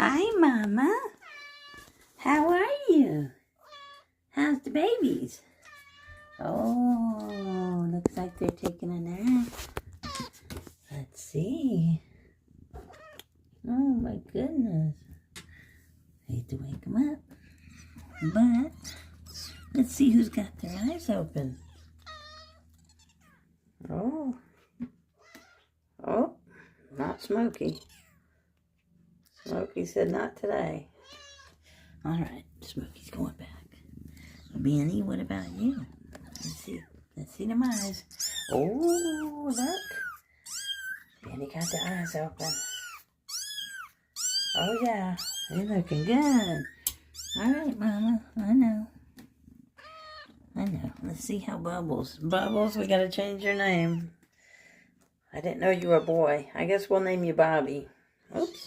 Hi, Mama. How are you? How's the babies? Oh, looks like they're taking a nap. Let's see. Oh, my goodness. I hate to wake them up. But let's see who's got their eyes open. Oh. Oh, not Smokey. Smokey said not today. All right, Smokey's going back. Benny, what about you? Let's see. Let's see them eyes. Oh, look. Benny got the eyes open. Oh, yeah. They're looking good. All right, Mama. I know. Let's see how Bubbles. Bubbles, we got to change your name. I didn't know you were a boy. I guess we'll name you Bobby. Oops.